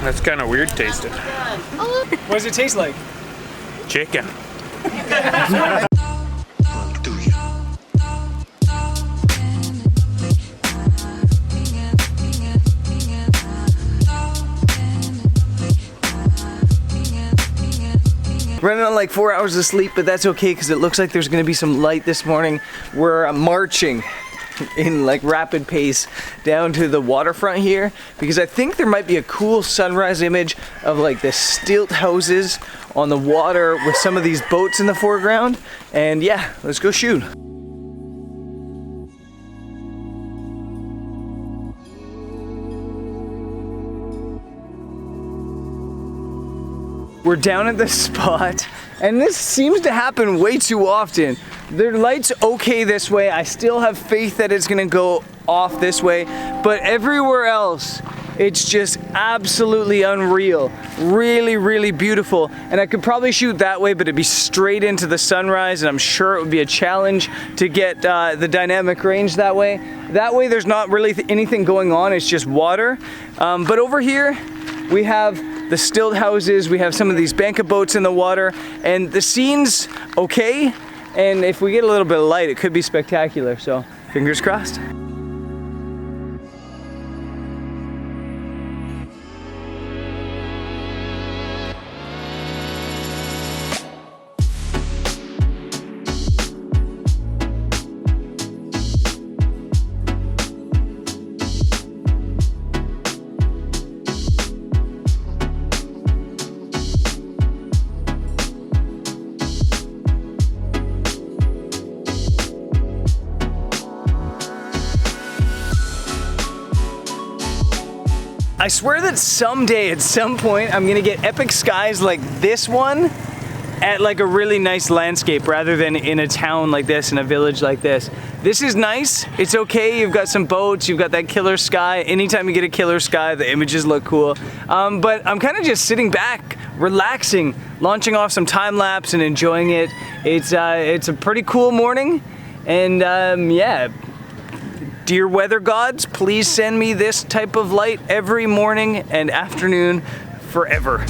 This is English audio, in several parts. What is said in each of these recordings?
That's kind of weird tasting. What does it taste like? Chicken. Running on like 4 hours of sleep, but that's okay because it looks like there's gonna be some light this morning. We're marching in like rapid pace down to the waterfront here because I think there might be a cool sunrise image of like the stilt houses on the water with some of these boats in the foreground. And yeah, let's go shoot. We're down at the spot, and this seems to happen way too often. The light's okay this way. I still have faith that it's gonna go off this way, but everywhere else, it's just absolutely unreal. Really, really beautiful. And I could probably shoot that way, but it'd be straight into the sunrise, and I'm sure it would be a challenge to get the dynamic range that way. That way, there's not really anything going on, it's just water. But over here, we have the stilt houses, we have some of these banka boats in the water, and the scene's okay, and if we get a little bit of light, it could be spectacular, so fingers crossed. I swear that someday, at some point, I'm gonna get epic skies like this one at like a really nice landscape rather than in a town like this, in a village like this. This is nice, it's okay, you've got some boats, you've got that killer sky. Anytime you get a killer sky, the images look cool. But I'm kind of just sitting back, relaxing, launching off some time lapse and enjoying it. It's a pretty cool morning, and yeah. Dear weather gods, please send me this type of light every morning and afternoon forever.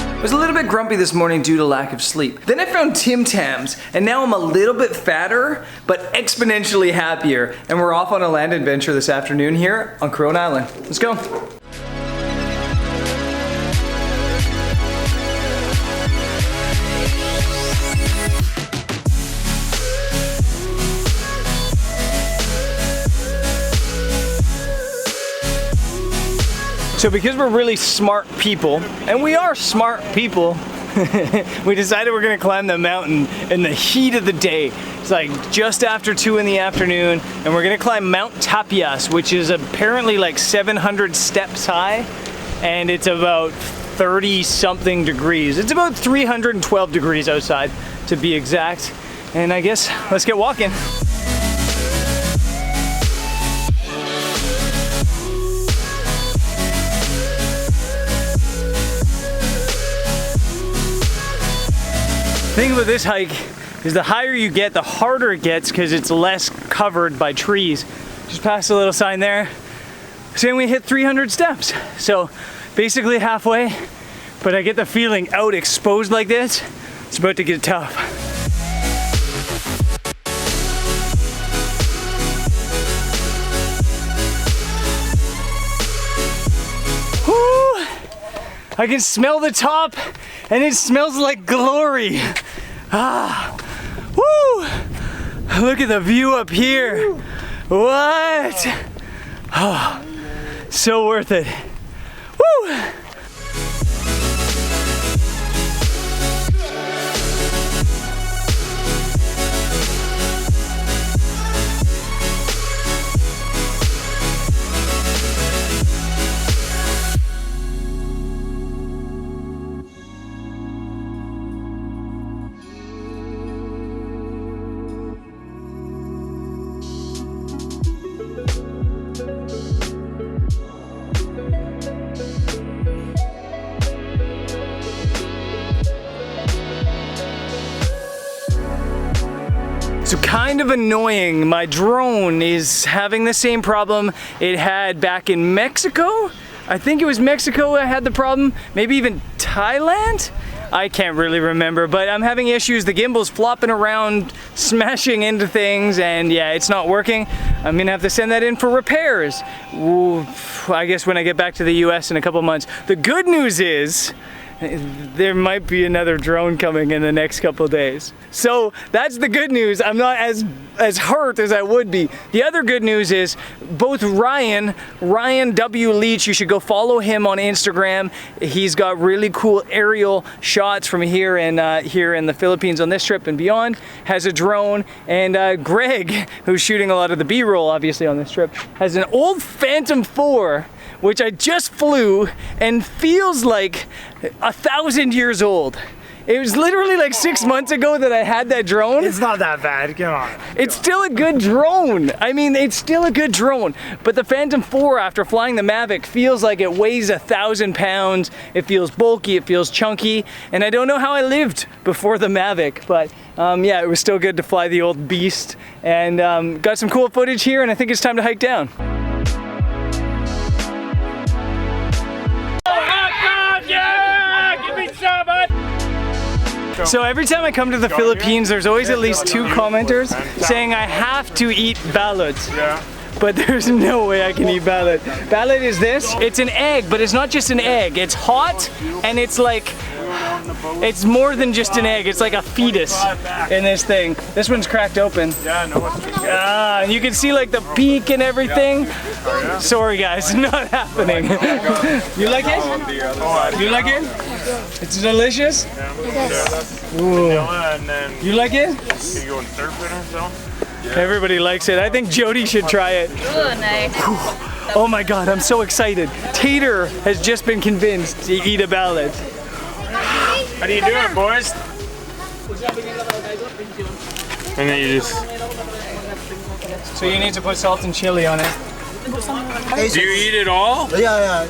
I was a little bit grumpy this morning due to lack of sleep. Then I found Tim Tams, and now I'm a little bit fatter, but exponentially happier. And we're off on a land adventure this afternoon here on Coron Island. Let's go. So because we're really smart people, and we are smart people, we decided we're gonna climb the mountain in the heat of the day. It's like just after 2 in the afternoon, and we're gonna climb Mount Tapias, which is apparently like 700 steps high, and it's about 30 something degrees. It's about 312 degrees outside, to be exact. And I guess, let's get walking. The thing about this hike is the higher you get, the harder it gets because it's less covered by trees. Just passed a little sign there saying we hit 300 steps. So basically halfway, but I get the feeling out exposed like this, it's about to get tough. Woo! I can smell the top and it smells like glory. Ah, woo! Look at the view up here. What? Oh, so worth it. Woo! So kind of annoying. My drone is having the same problem it had back in Mexico. I think it was Mexico I had the problem. Maybe even Thailand? I can't really remember, but I'm having issues. The gimbal's flopping around, smashing into things, and yeah, it's not working. I'm gonna have to send that in for repairs. Ooh, I guess when I get back to the US in a couple months. The good news is, there might be another drone coming in the next couple days. So that's the good news. I'm not as hurt as I would be. The other good news is both Ryan W. Leach, you should go follow him on Instagram. He's got really cool aerial shots from here in the Philippines on this trip and beyond, has a drone. And Greg, who's shooting a lot of the B-roll obviously on this trip, has an old Phantom 4, which I just flew and feels like 1,000 years old. It was literally like 6 months ago that I had that drone. It's not that bad, come on. It's still a good drone. I mean, it's still a good drone. But the Phantom 4, after flying the Mavic, feels like it weighs 1,000 pounds. It feels bulky, it feels chunky. And I don't know how I lived before the Mavic, but yeah, it was still good to fly the old beast. And got some cool footage here, and I think it's time to hike down. So every time I come to the Philippines, there's always at least 2 commenters saying I have to eat balut. Yeah. But there's no way I can eat balut. Balut is this, it's an egg, but it's not just an egg. It's hot, and it's like, it's more than just an egg. It's like a fetus in this thing. This one's cracked open. Yeah, no. And you can see like the beak and everything. Sorry guys, not happening. You like it? You like it? It's delicious? Ooh. You like it? Can you go and surfing or something? Everybody likes it. I think Jody should try it. Oh, nice. Oh my god, I'm so excited. Tater has just been convinced to eat a balut. How do you do it, boys? And then you just... So you need to put salt and chili on it. Do you eat it all? Yeah.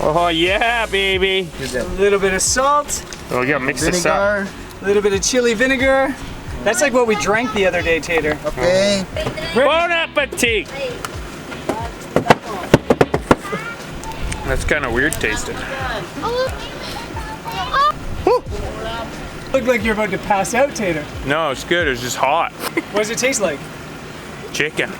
Oh yeah, baby. A little bit of salt, Oh, we gotta mix this up. a little bit of chili vinegar. That's like what we drank the other day, Tater. Okay. Bon appetit! That's kind of weird tasting. Look like you're about to pass out, Tater. No, it's good. It's just hot. What does it taste like? Chicken.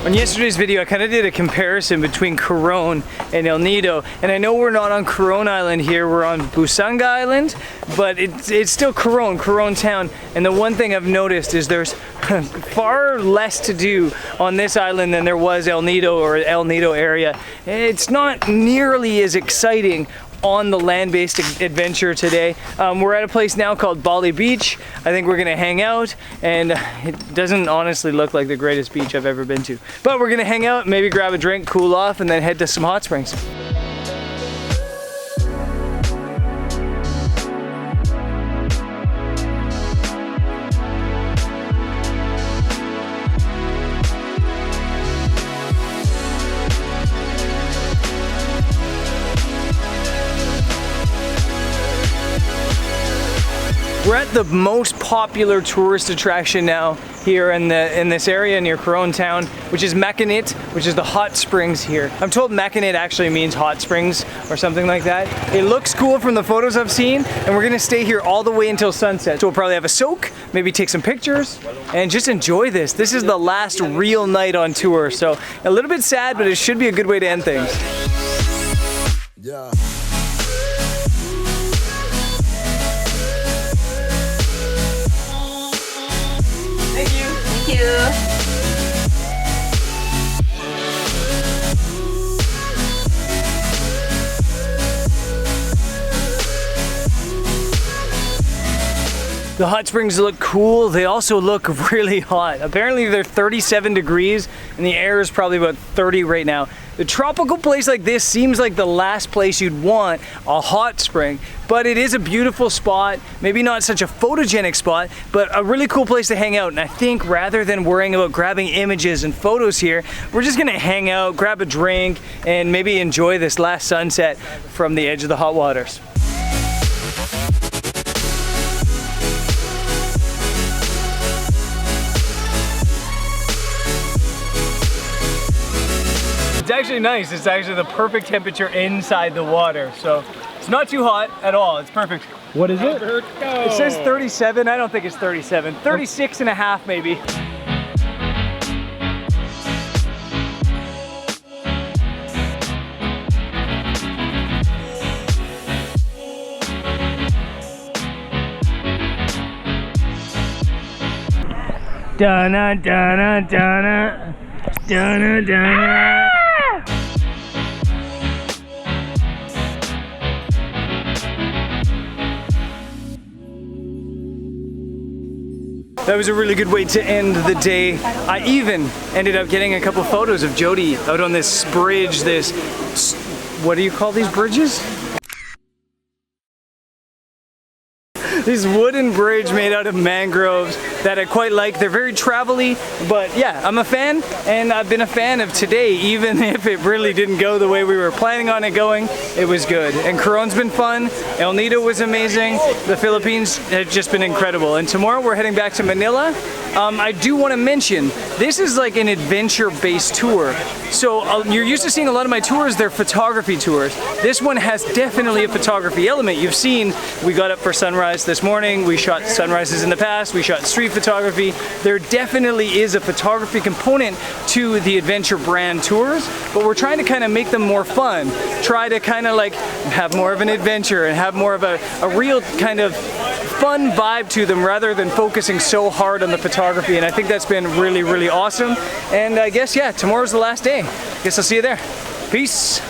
On yesterday's video, I kind of did a comparison between Coron and El Nido, and I know we're not on Coron Island here, we're on Busunga Island, but it's still Coron town, and the one thing I've noticed is there's far less to do on this island than there was El Nido or El Nido area. It's not nearly as exciting on the land-based adventure today. We're at a place now called Balue Beach. I think we're gonna hang out, and it doesn't honestly look like the greatest beach I've ever been to. But we're gonna hang out, maybe grab a drink, cool off, and then head to some hot springs. We're at the most popular tourist attraction now here in this area near Coron town, which is Makinit, which is the hot springs here. I'm told Makinit actually means hot springs or something like that. It looks cool from the photos I've seen, and we're gonna stay here all the way until sunset. So we'll probably have a soak, maybe take some pictures, and just enjoy this. This is the last real night on tour, so a little bit sad, but it should be a good way to end things. Yeah. Thank you. The hot springs look cool. They also look really hot. Apparently they're 37 degrees and the air is probably about 30 right now. A tropical place like this seems like the last place you'd want a hot spring, but it is a beautiful spot. Maybe not such a photogenic spot, but a really cool place to hang out. And I think rather than worrying about grabbing images and photos here, we're just gonna hang out, grab a drink, and maybe enjoy this last sunset from the edge of the hot waters. It's actually nice. It's actually the perfect temperature inside the water. So it's not too hot at all. It's perfect. What is it? It says 37. I don't think it's 37. 36 and a half maybe. Donna, Donna, Donna, Donna, Donna. That was a really good way to end the day. I even ended up getting a couple photos of Jody out on this bridge, what do you call these bridges? This wooden bridge made out of mangroves that I quite like. They're very travel-y, but yeah, I'm a fan, and I've been a fan of today, even if it really didn't go the way we were planning on it going. It was good. And Coron's been fun. El Nido was amazing. The Philippines have just been incredible. And tomorrow we're heading back to Manila. I do want to mention, this is like an adventure-based tour. So you're used to seeing a lot of my tours, they're photography tours. This one has definitely a photography element. You've seen, we got up for sunrise this morning, we shot sunrises in the past, we shot street photography. There definitely is a photography component to the adventure brand tours, but we're trying to kind of make them more fun. Try to kind of like have more of an adventure and have more of a real kind of fun vibe to them rather than focusing so hard on the photography, and I think that's been really, really awesome. And I guess, yeah, tomorrow's the last day. Guess I'll see you there. Peace.